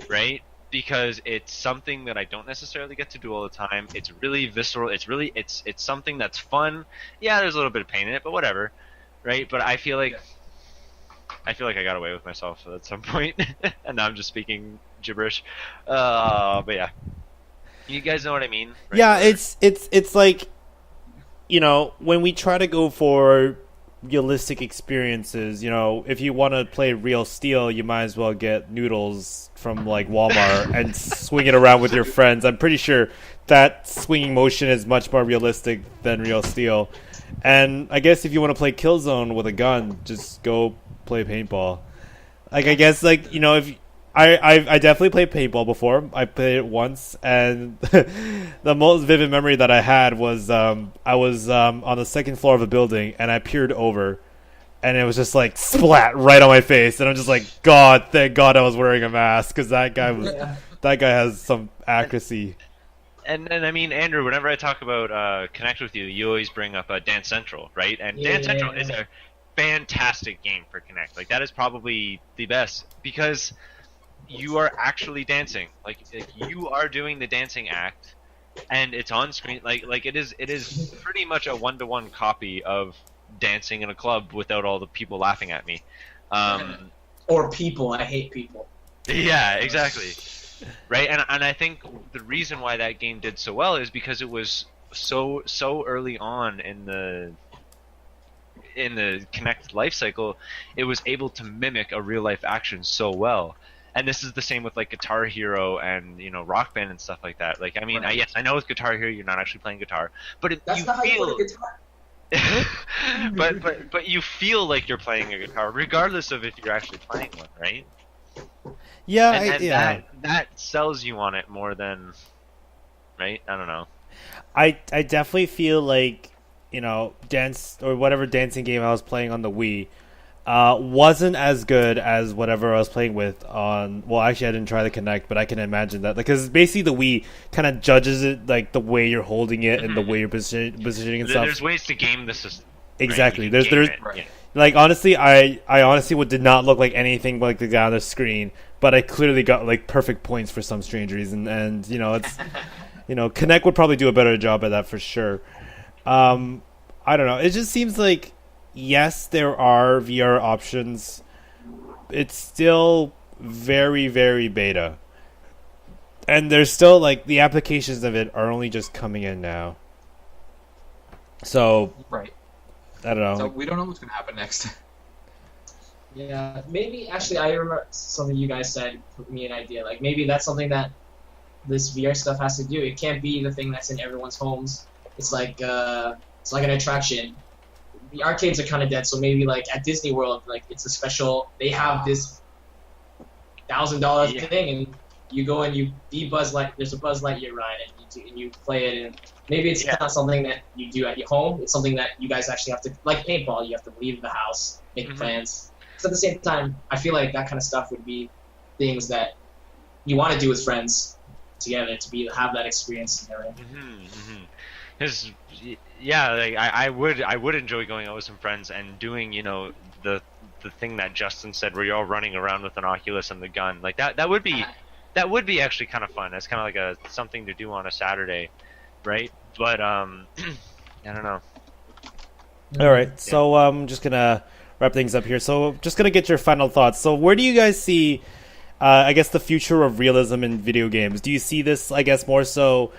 right? Because it's something that I don't necessarily get to do all the time. It's really visceral. It's something that's fun. Yeah, there's a little bit of pain in it, but whatever, right? But I feel like I got away with myself at some point, and now I'm just speaking gibberish. But yeah, you guys know what I mean, right? Yeah, it's like, when we try to go for realistic experiences, if you want to play Real Steel, you might as well get noodles from like Walmart and swing it around with your friends. I'm pretty sure that swinging motion is much more realistic than Real Steel. And I guess if you want to play Killzone with a gun, just go play paintball. Like, I guess, like, if I definitely played paintball before. I played it once, and the most vivid memory that I had was I was on the second floor of a building, and I peered over, and it was just like splat right on my face, and I'm just like, God, thank God I was wearing a mask, because that guy has some accuracy. And I mean, Andrew, whenever I talk about Connect with you, you always bring up Dance Central, right? And Dance Central is a fantastic game for Connect. Like, that is probably the best, because you are actually dancing. Like you are doing the dancing act, and it's on screen. Like it is pretty much a 1-to-1 copy of dancing in a club without all the people laughing at me. Or people. I hate people. Yeah, exactly. Right, and I think the reason why that game did so well is because it was so early on in the Kinect life cycle. It was able to mimic a real life action so well. And this is the same with like Guitar Hero and Rock Band and stuff like that. Like, I mean, Right. Yes, I know with Guitar Hero you're not actually playing guitar, but That's you not how you feel, play guitar. but you feel like you're playing a guitar, regardless of if you're actually playing one, right? Yeah, And that sells you on it more than, right? I don't know. I definitely feel like, dance or whatever dancing game I was playing on the Wii wasn't as good as whatever I was playing with on. Well, actually, I didn't try the Kinect, but I can imagine that, because basically the Wii kind of judges it like the way you're holding it and the way you're positioning and stuff. There's ways to game the system. Exactly. Right? There's Yeah. like, honestly, I honestly did not look like anything like the guy on the screen, but I clearly got like perfect points for some strange reason, and it's Kinect would probably do a better job at that for sure. I don't know. It just seems like, yes, there are VR options. It's still very, very beta. And there's still, like, the applications of it are only just coming in now. So, Right. I don't know. So we don't know what's going to happen next. Yeah, maybe, actually, I remember something you guys said put me an idea. Like, maybe that's something that this VR stuff has to do. It can't be the thing that's in everyone's homes. It's like an attraction. The arcades are kind of dead, so maybe like at Disney World, like it's a special. They have this $1,000 Yeah. thing, and You go and you be Buzz Light. There's a Buzz Lightyear ride, and you play it. And maybe it's not something that you do at your home. It's something that you guys actually have to, like paintball. You have to leave the house, make plans. So at the same time, I feel like that kind of stuff would be things that you want to do with friends together to have that experience together. Because yeah, like I would enjoy going out with some friends and doing the thing that Justin said, where you're all running around with an Oculus and the gun. Like that would be actually kind of fun. It's kind of like something to do on a Saturday, right? But I don't know. All right, so I'm just gonna wrap things up here. So just gonna get your final thoughts. So where do you guys see, I guess, the future of realism in video games? Do you see this, I guess, more so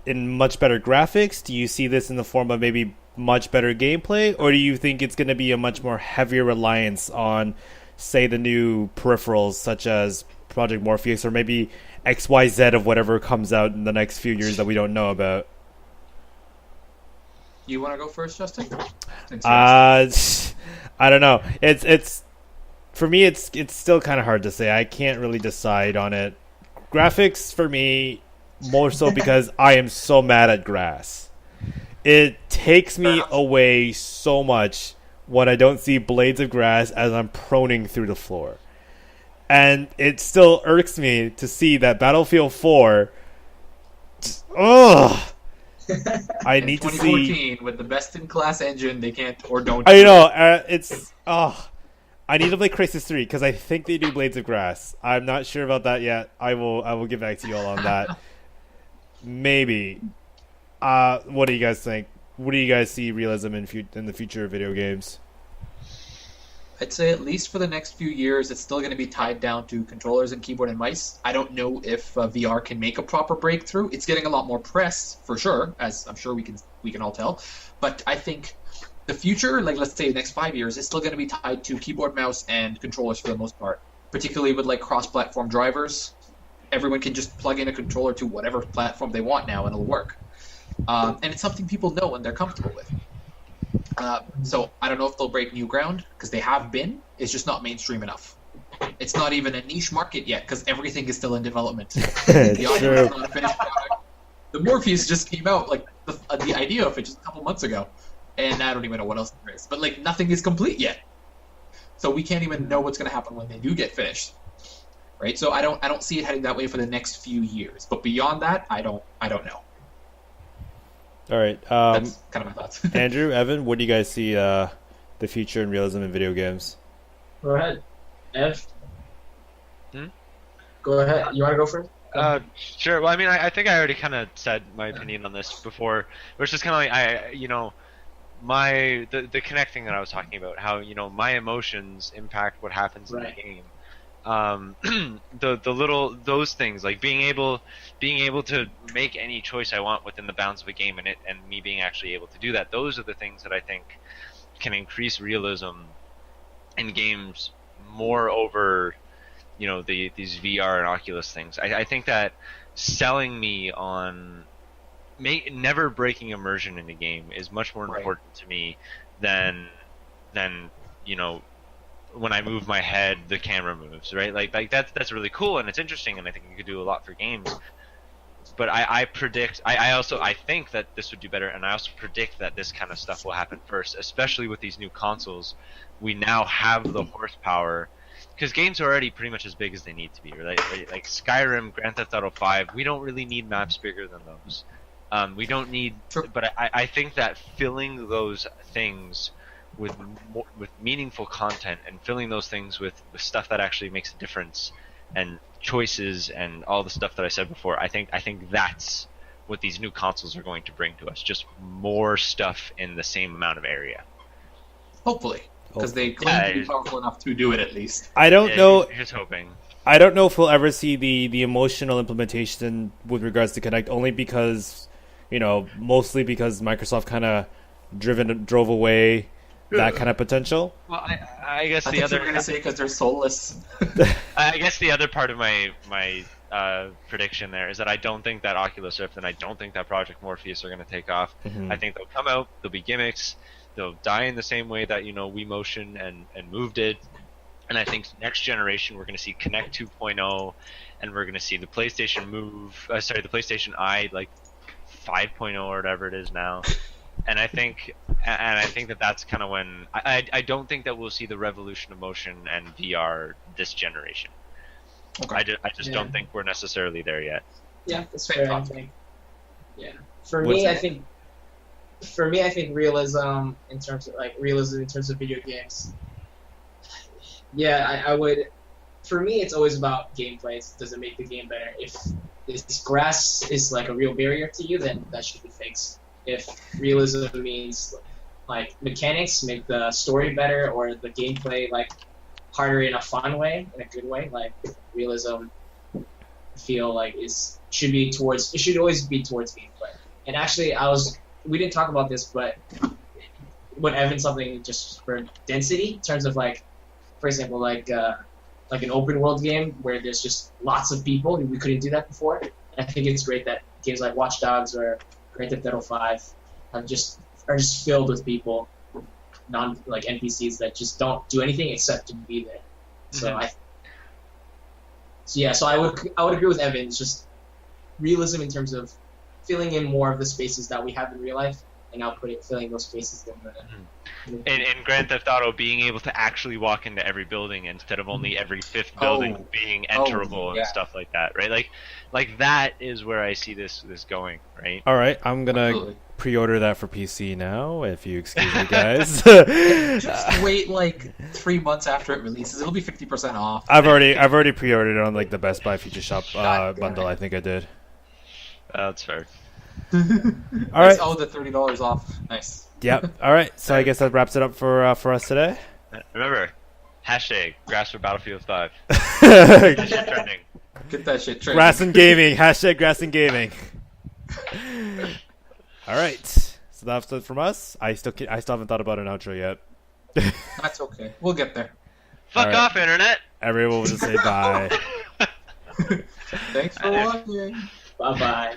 in much better graphics? Do you see this in the form of maybe much better gameplay, or do you think it's going to be a much more heavier reliance on, say, the new peripherals such as Project Morpheus, or maybe XYZ of whatever comes out in the next few years that we don't know about? You want to go first, Justin? I don't know. It's for me. It's still kind of hard to say. I can't really decide on it. Graphics for me, more so because I am so mad at grass. It takes me away so much when I don't see blades of grass as I'm proning through the floor. And it still irks me to see that Battlefield 4... Ugh! I need to see... 2014, with the best-in-class engine, they can't or don't... I know, it's... I need to play Crysis 3, because I think they do blades of grass. I'm not sure about that yet. I will get back to you all on that. Maybe. What do you guys think? What do you guys see realism in the future of video games? I'd say at least for the next few years, it's still going to be tied down to controllers and keyboard and mice. I don't know if VR can make a proper breakthrough. It's getting a lot more press, for sure, as I'm sure we can all tell. But I think the future, like let's say the next 5 years, is still going to be tied to keyboard, mouse, and controllers for the most part. Particularly with like cross-platform drivers. Everyone can just plug in a controller to whatever platform they want now, and it'll work. And it's something people know and they're comfortable with. So I don't know if they'll break new ground, because they have been. It's just not mainstream enough. It's not even a niche market yet, because everything is still in development. The audio is not a finished product. The Morpheus just came out, like the idea of it just a couple months ago, and I don't even know what else there is. But like nothing is complete yet, so we can't even know what's going to happen when they do get finished. Right? So I don't see it heading that way for the next few years. But beyond that, I don't know. All right. That's kind of my thoughts. Andrew, Evan, what do you guys see the future in realism in video games? Go ahead, Ev. Go ahead. You want to go first? Sure. Well, I mean, I think I already kind of said my opinion on this before, which is kind of like the connecting that I was talking about, how my emotions impact what happens in the game. Those things, like being able to make any choice I want within the bounds of a game, and me being actually able to do that, those are the things that I think can increase realism in games more over these VR and Oculus things. I think that selling me on never breaking immersion in a game is much more important to me than when I move my head, the camera moves, right? Like that's really cool and it's interesting, and I think you could do a lot for games. But I think that this would do better, and I also predict that this kind of stuff will happen first, especially with these new consoles. We now have the horsepower, because games are already pretty much as big as they need to be, right? Like Skyrim, Grand Theft Auto 5, we don't really need maps bigger than those. We don't need, but I think that filling those things with meaningful content, and filling those things with stuff that actually makes a difference, and choices, and all the stuff that I said before, I think that's what these new consoles are going to bring to us. Just more stuff in the same amount of area. Hopefully, because they claim to be powerful enough to do it at least. I don't know. Just hoping. I don't know if we'll ever see the emotional implementation with regards to Kinect, only because, mostly because Microsoft kind of drove away that kind of potential. Well, I guess the other. We're gonna say because they're soulless. I guess the other part of my prediction there is that I don't think that Oculus Rift and I don't think that Project Morpheus are going to take off. Mm-hmm. I think they'll come out. They'll be gimmicks. They'll die in the same way that Wii Motion and Move did. And I think next generation we're going to see Kinect 2.0, and we're going to see the PlayStation the PlayStation Eye like 5.0 or whatever it is now. And I think that that's kind of when I don't think that we'll see the revolution of motion and VR this generation. Okay. I just don't think we're necessarily there yet. Yeah, that's fair. I think. Yeah, for me, I think realism in terms of video games. Yeah, I would. For me, it's always about gameplay. Does it make the game better? If this grass is like a real barrier to you, then that should be fixed. If realism means like mechanics make the story better or the gameplay like harder in a fun way, in a good way, like realism, I feel like it should always be towards gameplay. And actually, we didn't talk about this, but when Evan something just for density in terms of like, for example, like an open world game where there's just lots of people. We couldn't do that before. And I think it's great that games like Watch Dogs or Grand Theft Auto 5 are just filled with people, like NPCs that just don't do anything except to be there. So I would agree with Evan. It's just realism in terms of filling in more of the spaces that we have in real life, and now filling those spaces in in Grand Theft Auto, being able to actually walk into every building instead of only every fifth building being enterable and stuff like that, right? Like that is where I see this going, right? All right, I'm gonna pre-order that for PC now, if you excuse me, guys. Just wait like 3 months after it releases. It'll be 50% off. I've already pre-ordered it on like the Best Buy Future Shop bundle. I think I did. That's fair. All right. Oh, the $30 off. Nice. Yep. All right. So I guess that wraps it up for us today. Remember, hashtag Grass for Battlefield 5. That shit trending. Get that shit trending. Grass and Gaming. Hashtag Grass and Gaming. All right. So that's it from us. I still haven't thought about an outro yet. That's okay. We'll get there. Fuck off, Internet. Everyone will just say bye. Thanks for watching. Bye-bye.